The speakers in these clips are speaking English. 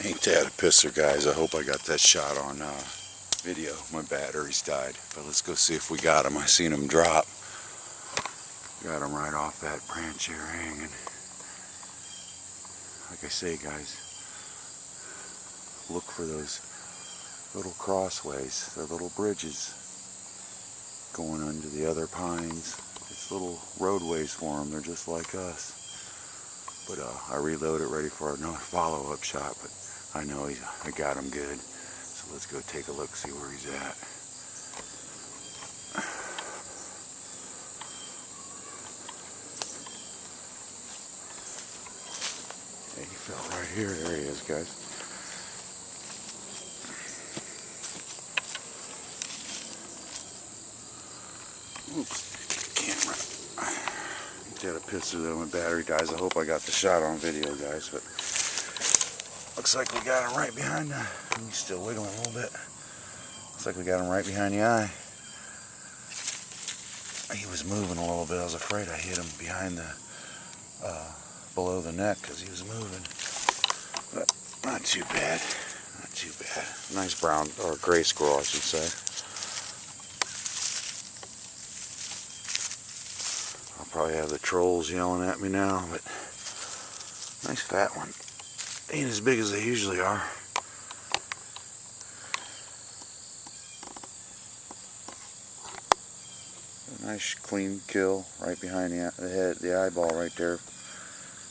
Ain't that a pisser, guys? I hope I got that shot on video. My batteries died, but let's go see if we got him. I seen him drop. Got him right off that branch here hanging. Like I say, guys, look for those little crossways, the little bridges going under the other pines. It's little roadways for them. They're just like us. But I reload it ready for another follow-up shot, but I know I got him good. So let's go take a look, see where he's at. Hey, he fell right here. There he is, guys. Oops, camera. Got a pisser though, my battery dies. I hope I got the shot on video, guys, but looks like we got him right behind the, he's still wiggling a little bit. Looks like we got him right behind the eye. He was moving a little bit. I was afraid I hit him behind the, below the neck because he was moving. But not too bad, not too bad. Nice brown, or gray squirrel, I should say. Probably have the trolls yelling at me now, but nice fat one. Ain't as big as they usually are. A nice clean kill right behind the head, the eyeball right there,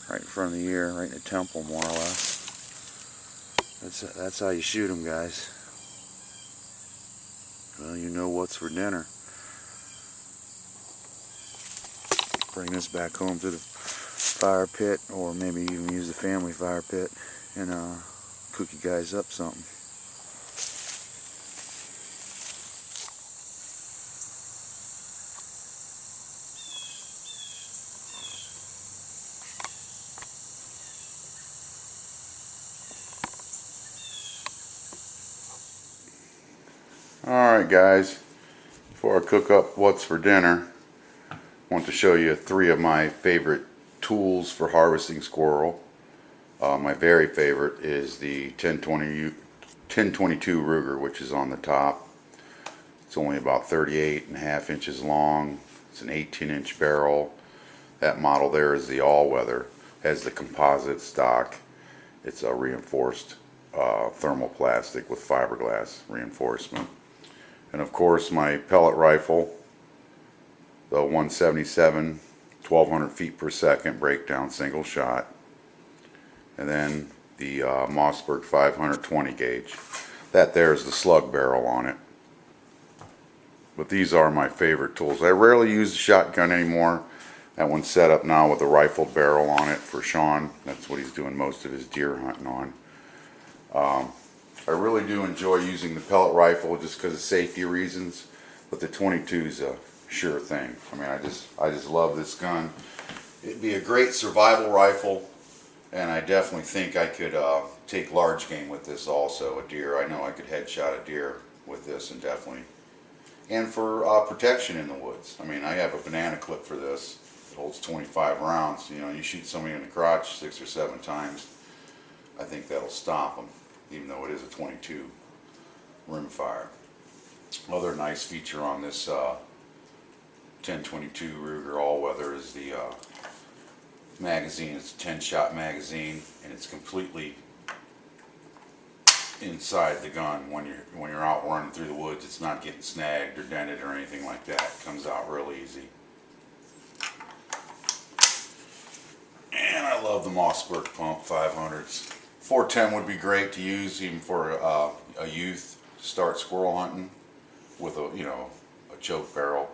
right in front of the ear, right in the temple, more or less. That's how you shoot them, guys. Well, you know what's for dinner. Bring this back home to the fire pit, or maybe even use the family fire pit and cook you guys up something. Alright guys, before I cook up what's for dinner, I want to show you 3 of my favorite tools for harvesting squirrel. My very favorite is the 1022 Ruger, which is on the top. It's only about 38.5 inches long. It's an 18-inch barrel. That model there is the all-weather. Has the composite stock. It's a reinforced thermoplastic with fiberglass reinforcement. And of course my pellet rifle, the 177 1200 feet per second breakdown single shot, and then the Mossberg 520 gauge. That there's the slug barrel on it. But these are my favorite tools. I rarely use the shotgun anymore. That one's set up now with a rifled barrel on it for Sean. That's what he's doing most of his deer hunting on. I really do enjoy using the pellet rifle just because of safety reasons, but the 22 is a sure thing. I mean, I just love this gun. It'd be a great survival rifle, and I definitely think I could take large game with this also. A deer, I know I could headshot a deer with this, and definitely, and for protection in the woods. I mean, I have a banana clip for this. It holds 25 rounds. You know, you shoot somebody in the crotch 6 or 7 times, I think that'll stop them, even though it is a 22 rimfire. Other nice feature on this 1022 Ruger all-weather is the magazine. It's a 10-shot magazine, and it's completely inside the gun. When you're out running through the woods, it's not getting snagged or dented or anything like that. It comes out real easy. And I love the Mossberg pump 500s. 410 would be great to use even for a youth to start squirrel hunting with a, you know, a choke barrel,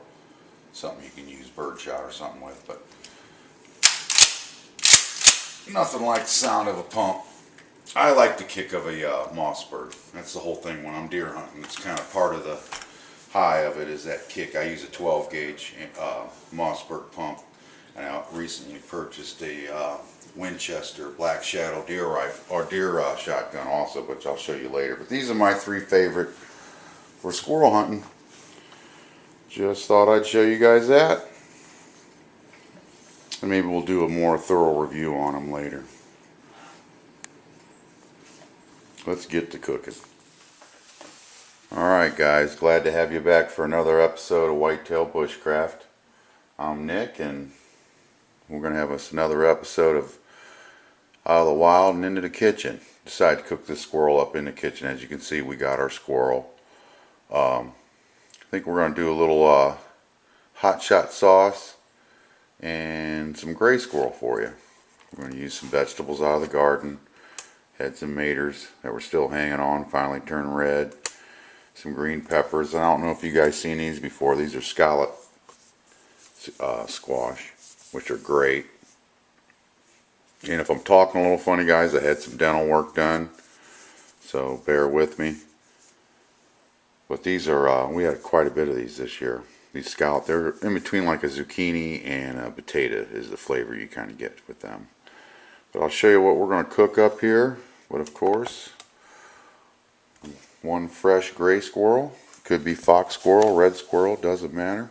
something you can use birdshot or something with. But nothing like the sound of a pump. I like the kick of a Mossberg. That's the whole thing when I'm deer hunting. It's kind of part of the high of it is that kick. I use a 12 gauge Mossberg pump, and I recently purchased a Winchester Black Shadow deer rifle or deer shotgun also, which I'll show you later. But these are my 3 favorite for squirrel hunting. Just thought I'd show you guys that, and maybe we'll do a more thorough review on them later. let's get to cooking. Alright guys, glad to have you back for another episode of Whitetail Bushcraft. I'm Nick, and we're going to have us another episode of Out of the Wild and Into the Kitchen. Decided to cook this squirrel up in the kitchen. As you can see, we got our squirrel. I think we're going to do a little hot shot sauce and some gray squirrel for you. We're going to use some vegetables out of the garden. Had some maters that were still hanging on, finally turned red. Some green peppers. I don't know if you guys seen these before. These are scalloped squash, which are great. And if I'm talking a little funny, guys, I had some dental work done, so bear with me. But these are, we had quite a bit of these this year. These scalloped, they're in between like a zucchini and a potato is the flavor you kind of get with them. But I'll show you what we're going to cook up here. But of course, one fresh gray squirrel. Could be fox squirrel, red squirrel, doesn't matter.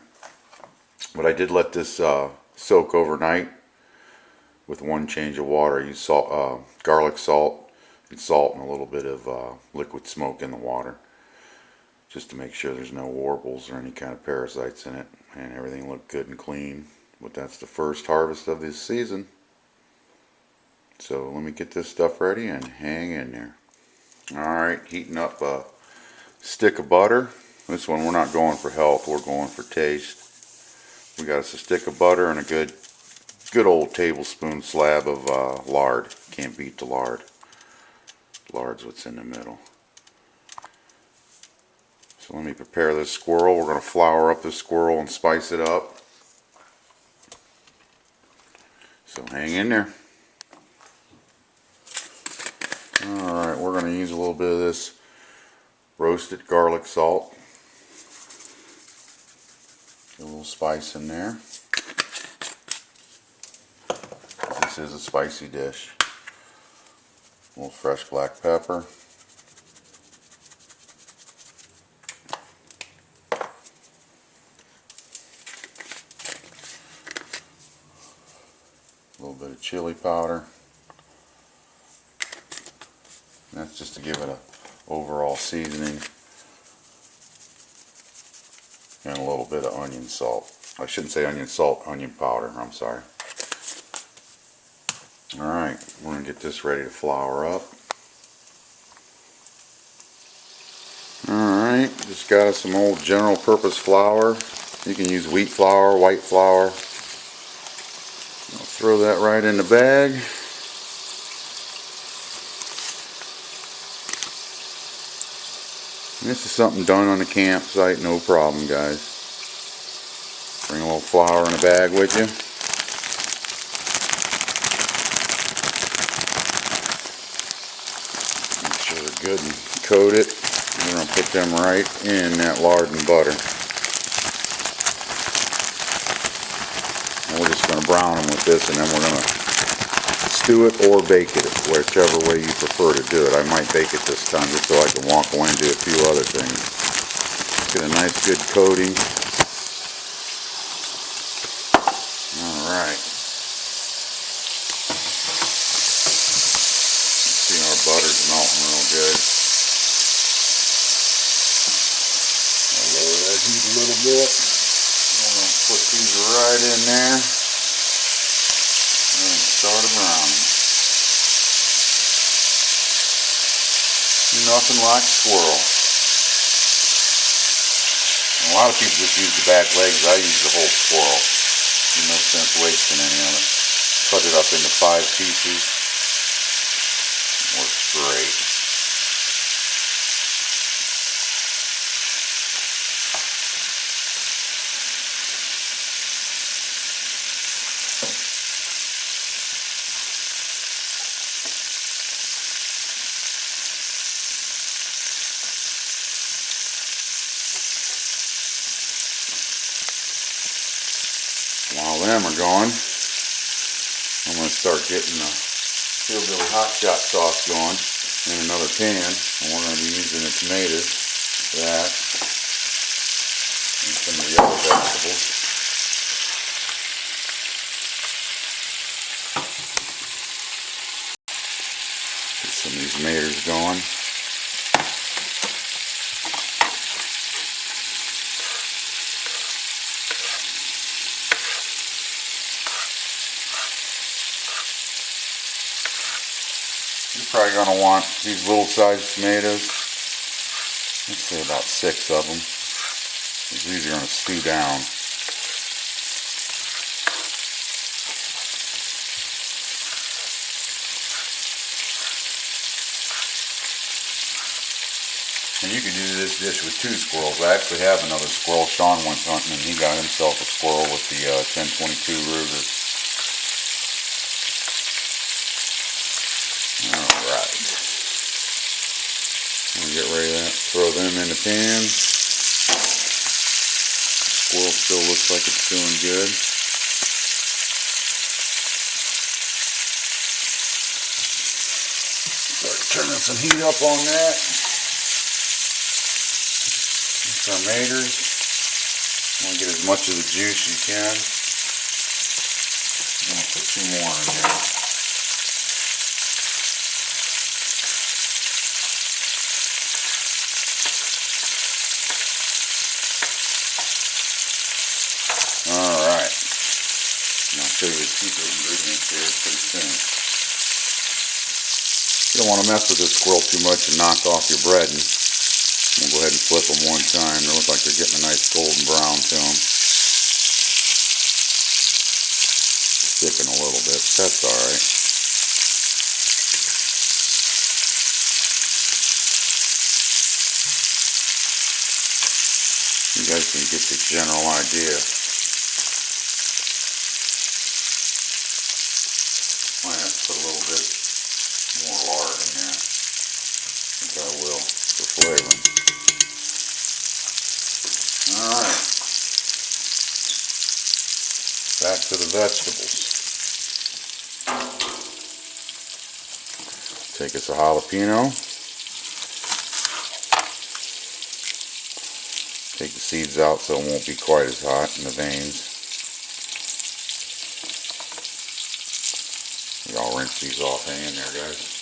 But I did let this soak overnight with one change of water. I used salt, garlic salt, and a little bit of liquid smoke in the water, just to make sure there's no warbles or any kind of parasites in it, and everything looked good and clean. But that's the first harvest of this season. So let me get this stuff ready and hang in there. Alright, heating up a stick of butter. This one we're not going for health, we're going for taste. We got us a stick of butter and a good old tablespoon slab of lard. Can't beat the lard. Lard's what's in the middle. So let me prepare this squirrel. We're going to flour up this squirrel and spice it up. So hang in there. Alright, we're going to use a little bit of this roasted garlic salt. Get a little spice in there. This is a spicy dish. A little fresh black pepper. A little bit of chili powder. That's just to give it a overall seasoning, and a little bit of onion salt. I shouldn't say onion salt, onion powder, I'm sorry. Alright, we're going to get this ready to flour up. Alright, just got us some old general purpose flour. You can use wheat flour, white flour. I'll throw that right in the bag. This is something done on the campsite, no problem, guys. Bring a little flour in a bag with you. Make sure they're good and coated. We're going to put them right in that lard and butter. And we're just going to brown them with this, and then we're going to stew it or bake it, whichever way you prefer to do it. I might bake it this time just so I can walk away and do a few other things. Get a nice good coating. Alright. See, our butter's melting real good. I'll lower that heat a little bit. I'm going to put these right in there. And start a browning. Nothing like squirrel. And a lot of people just use the back legs. I use the whole squirrel. There's no sense wasting any of it. Cut it up into 5 pieces. It works great. While them are going, I'm going to start getting the hillbilly-hotshot sauce going in another pan, and we're going to be using the tomatoes for that, and some of the other vegetables. Get some of these tomatoes going. You're probably going to want these little sized tomatoes. Let's say about 6 of them. These are going to stew down. And you can do this dish with 2 squirrels. I actually have another squirrel. Sean went hunting and he got himself a squirrel with the 1022 Ruger. Alright. I'm going to get ready to throw them in the pan. Squirrel still looks like it's doing good. Start turning some heat up on that. Tomatoes. You want to get as much of the juice you can. I'm going to put 2 more in there. Alright. I'll show you the secret ingredients here pretty soon. You don't want to mess with this squirrel too much and knock off your bread. We'll go ahead and flip them one time. They look like they're getting a nice golden brown to them. Sticking a little bit, but that's alright. You guys can get the general idea. Might have to put a little bit more lard in there. I think I will for flavoring. Alright, back to the vegetables. Take us a jalapeno. Take the seeds out so it won't be quite as hot in the veins. Y'all rinse these off. Hang in there, guys.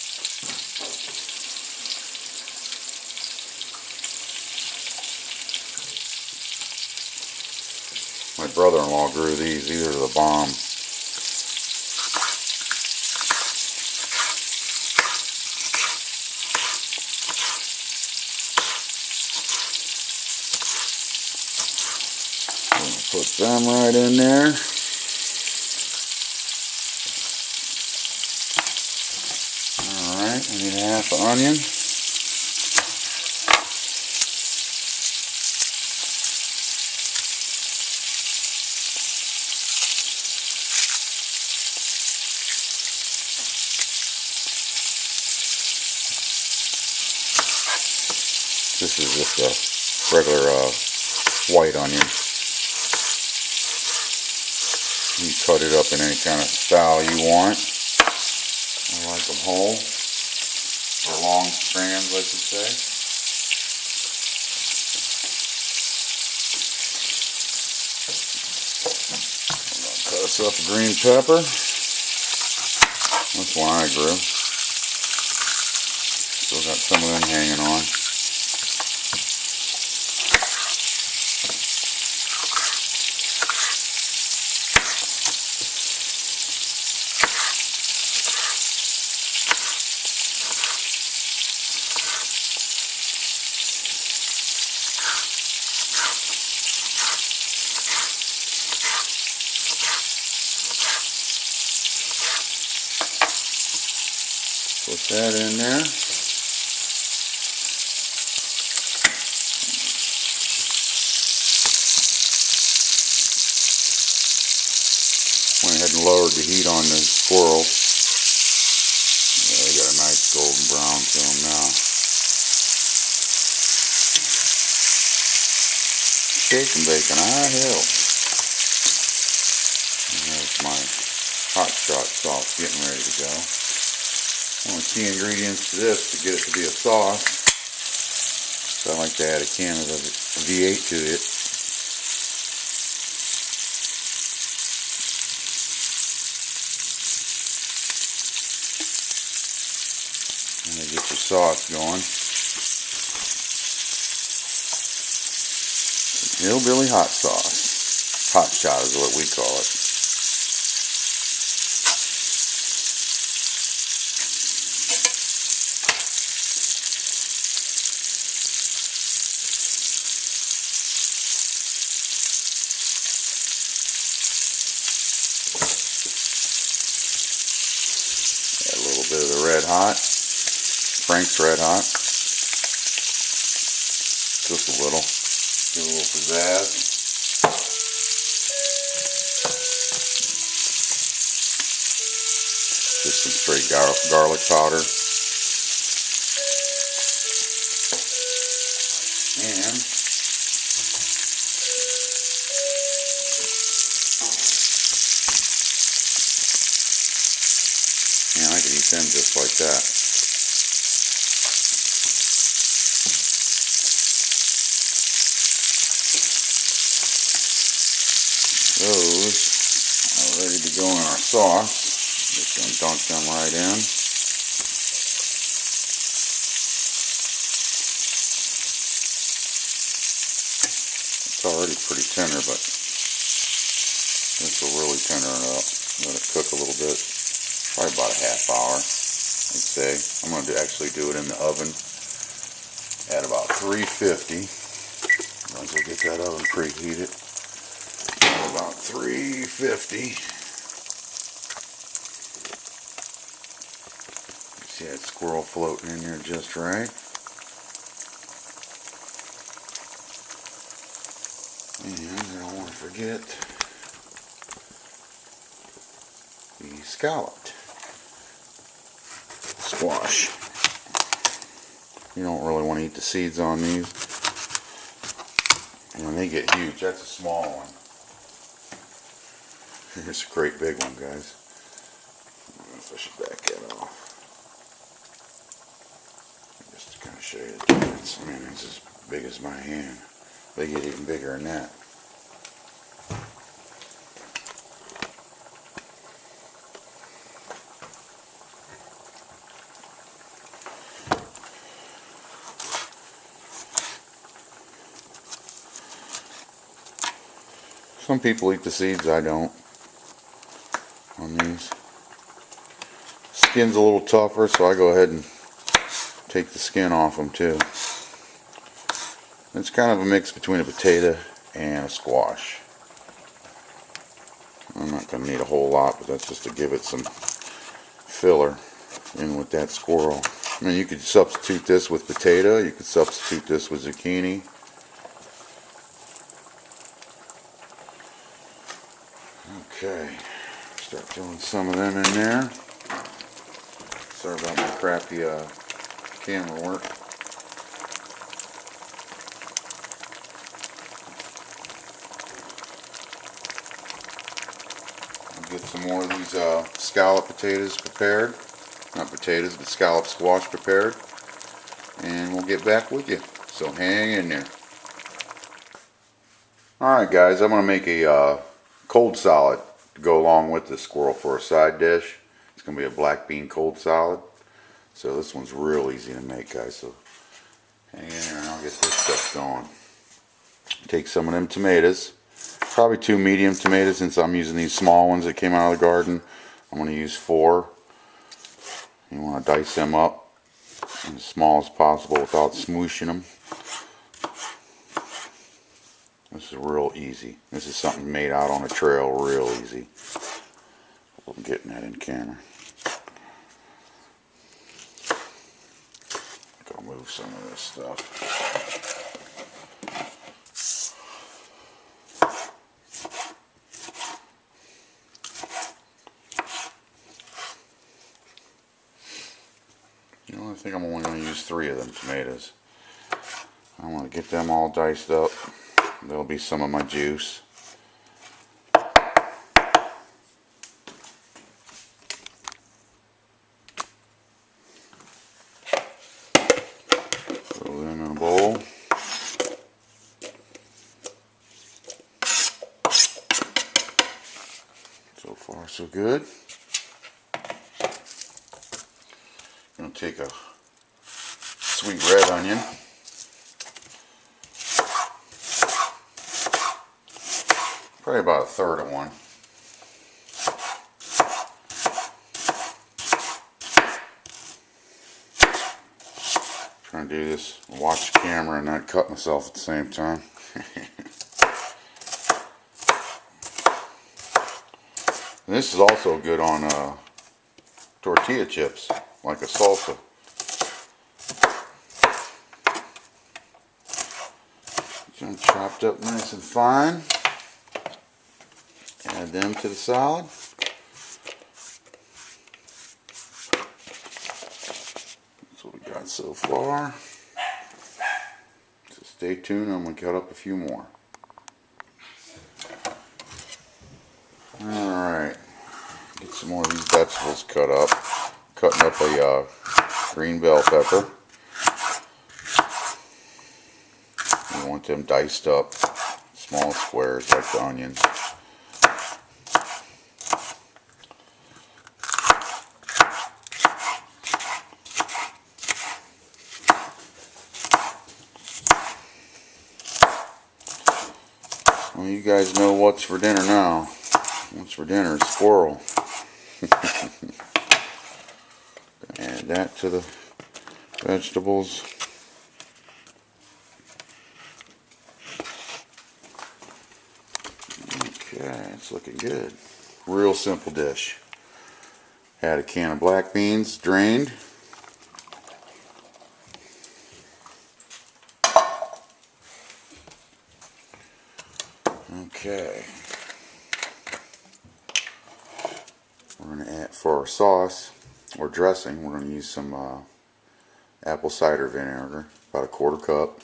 My brother-in-law grew these. These are the bomb. Put them right in there. Alright, I need half an onion. This is just a regular white onion. You can cut it up in any kind of style you want. I like them whole, or long strands, I should say. I'm going to cut us up a green pepper. This one I grew. Still got some of them hanging on. Put that in there. Went ahead and lowered the heat on the squirrel. Yeah, they got a nice golden brown to them now. Shake and bake and I help. And there's my hot shot sauce getting ready to go. One of the key ingredients to this to get it to be a sauce. So I like to add a can of V8 to it. And then get your sauce going. Hillbilly hot sauce. Hot shot is what we call it. to the Red Hot, Frank's Red Hot. Just a little. Give it a little pizzazz. Just some straight garlic powder. And I could eat them just like that. Those are ready to go in our sauce. Just going to dunk them right in. It's already pretty tender, but this will really tender it up. Let it cook a little bit. Probably about a half hour, I'd say. I'm going to actually do it in the oven at about 350. Might as well get that oven preheated. At about 350. See that squirrel floating in there just right. And I don't want to forget the scalloped squash. You don't really want to eat the seeds on these. And they get huge. That's a small one. Here's a great big one, guys. I don't know if I should back that off. Just to kind of show you the difference. I mean, it's as big as my hand. They get even bigger than that. Some people eat the seeds, I don't. On these. Skin's a little tougher, so I go ahead and take the skin off them too. It's kind of a mix between a potato and a squash. I'm not going to need a whole lot, but that's just to give it some filler in with that squirrel. I mean, you could substitute this with potato, you could substitute this with zucchini. Okay, start throwing some of them in there. Sorry about my crappy camera work. I'll get some more of these scalloped potatoes prepared. Not potatoes, but scalloped squash prepared. And we'll get back with you. So hang in there. Alright guys, I'm going to make a cold salad to go along with the squirrel for a side dish. It's going to be a black bean cold salad. So this one's real easy to make, guys. So hang in there and I'll get this stuff going. Take some of them tomatoes. Probably 2 medium tomatoes since I'm using these small ones that came out of the garden. I'm going to use 4. You want to dice them up as small as possible without smooshing them. This is real easy. This is something made out on a trail real easy. I'm getting that in camera. I'll move some of this stuff. You know, I think I'm only going to use 3 of them tomatoes. I want to get them all diced up. There'll be some of my juice. Throw them in a bowl. So far so good. I'm going to take a sweet red onion. Probably about a third of one. Trying to do this, watch the camera and not cut myself at the same time. This is also good on tortilla chips, like a salsa. Get them chopped up nice and fine. Add them to the salad. That's what we got so far. So stay tuned, I'm going to cut up a few more. Alright, get some more of these vegetables cut up. Cutting up a green bell pepper. You want them diced up, small squares like the onions. Well, you guys know what's for dinner now. What's for dinner is squirrel. Add that to the vegetables. Okay, it's looking good. Real simple dish. Add a can of black beans, drained. Okay. We're going to add, for our sauce or dressing, we're going to use some apple cider vinegar, about a 1/4 cup.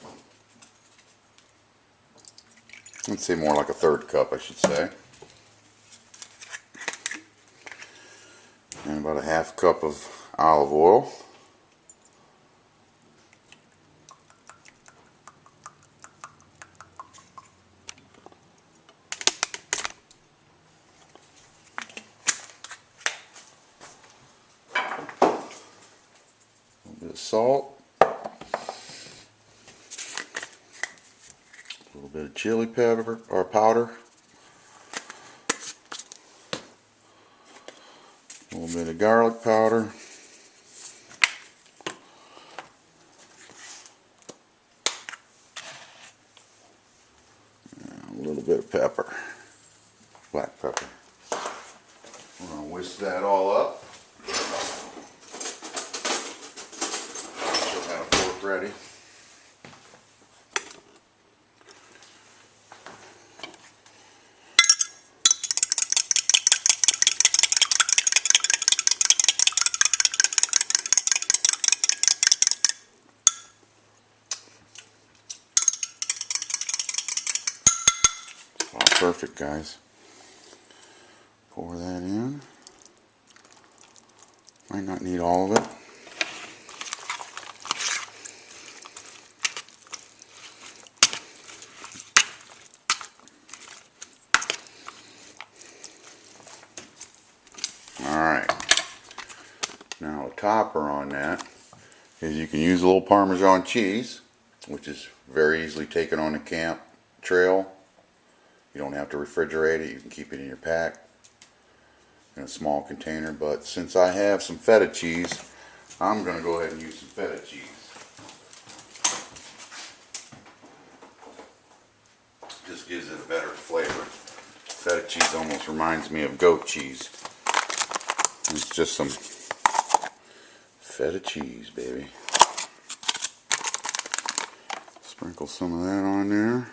Let's say more like a 1/3 cup, I should say. And about a 1/2 cup of olive oil. A little bit of salt. A little bit of chili pepper or powder. A little bit of garlic powder. And a little bit of pepper. Black pepper. We're going to whisk that all up. She'll have a fork ready. Perfect, guys. Pour that in. Might not need all of it. Alright. Now a topper on that is you can use a little Parmesan cheese, which is very easily taken on the camp trail. You don't have to refrigerate it, you can keep it in your pack in a small container, but since I have some feta cheese, I'm going to go ahead and use some feta cheese. Just gives it a better flavor. Feta cheese almost reminds me of goat cheese. It's just some feta cheese, baby. Sprinkle some of that on there.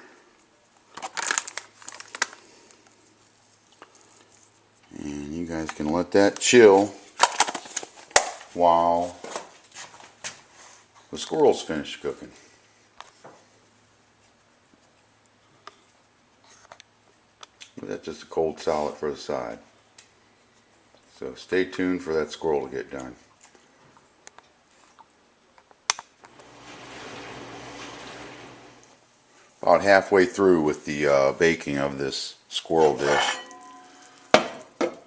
And you guys can let that chill while the squirrels finish cooking. But that's just a cold salad for the side. So stay tuned for that squirrel to get done. About halfway through with the baking of this squirrel dish.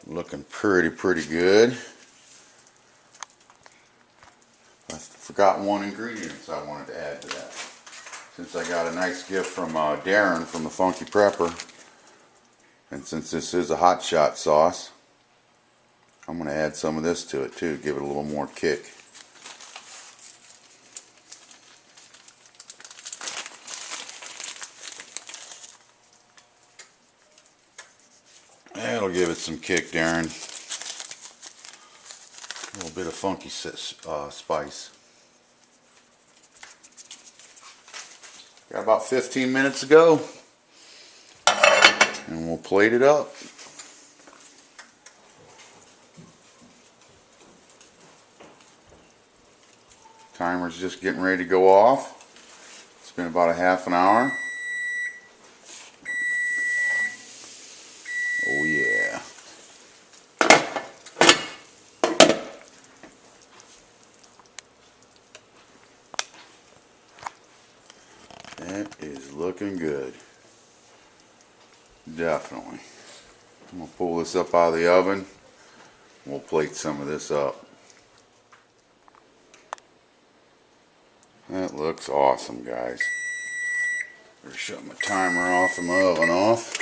Looking pretty good. I forgot one ingredient I wanted to add to that. Since I got a nice gift from Darren from the Funky Prepper, and since this is a hot shot sauce, I'm going to add some of this to it too, give it a little more kick. That'll give it some kick, Darren. A little bit of funky spice. Got about 15 minutes to go, and we'll plate it up. Timer's just getting ready to go off. It's been about a half an hour. Oh yeah. That is looking good. Definitely. I'm going to pull this up out of the oven. We'll plate some of this up. That looks awesome, guys. Better shut my timer off and my oven off.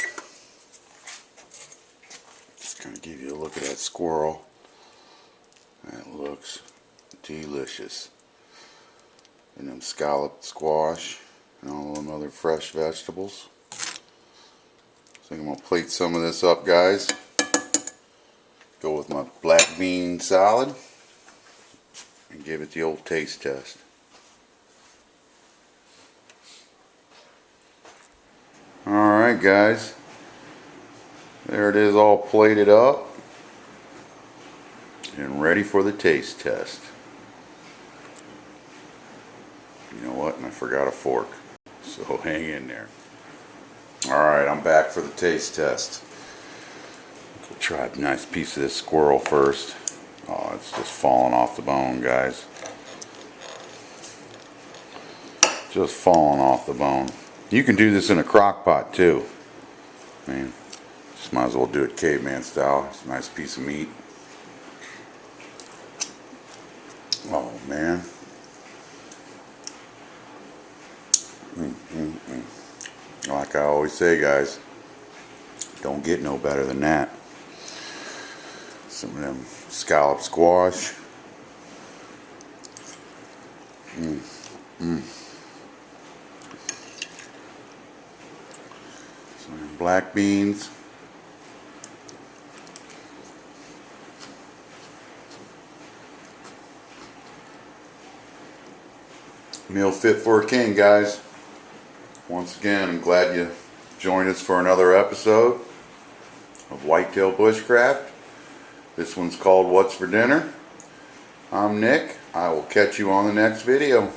Just kind of give you a look at that squirrel. That looks delicious. And them scalloped squash and all them other fresh vegetables. So I'm going to plate some of this up, guys. Go with my black bean salad and give it the old taste test. Alright guys, there it is, all plated up and ready for the taste test. You know what, and I forgot a fork, so hang in there. Alright, I'm back for the taste test. We'll try a nice piece of this squirrel first. Oh, it's just falling off the bone, guys. Just falling off the bone. You can do this in a crock pot too. I mean, just might as well do it caveman style. It's a nice piece of meat. Oh man. Like I always say, guys, don't get no better than that. Some of them scalloped squash. Some black beans. Meal fit for a king, guys. Once again, I'm glad you joined us for another episode of Whitetail Bushcraft. This one's called What's for Dinner. I'm Nick. I will catch you on the next video.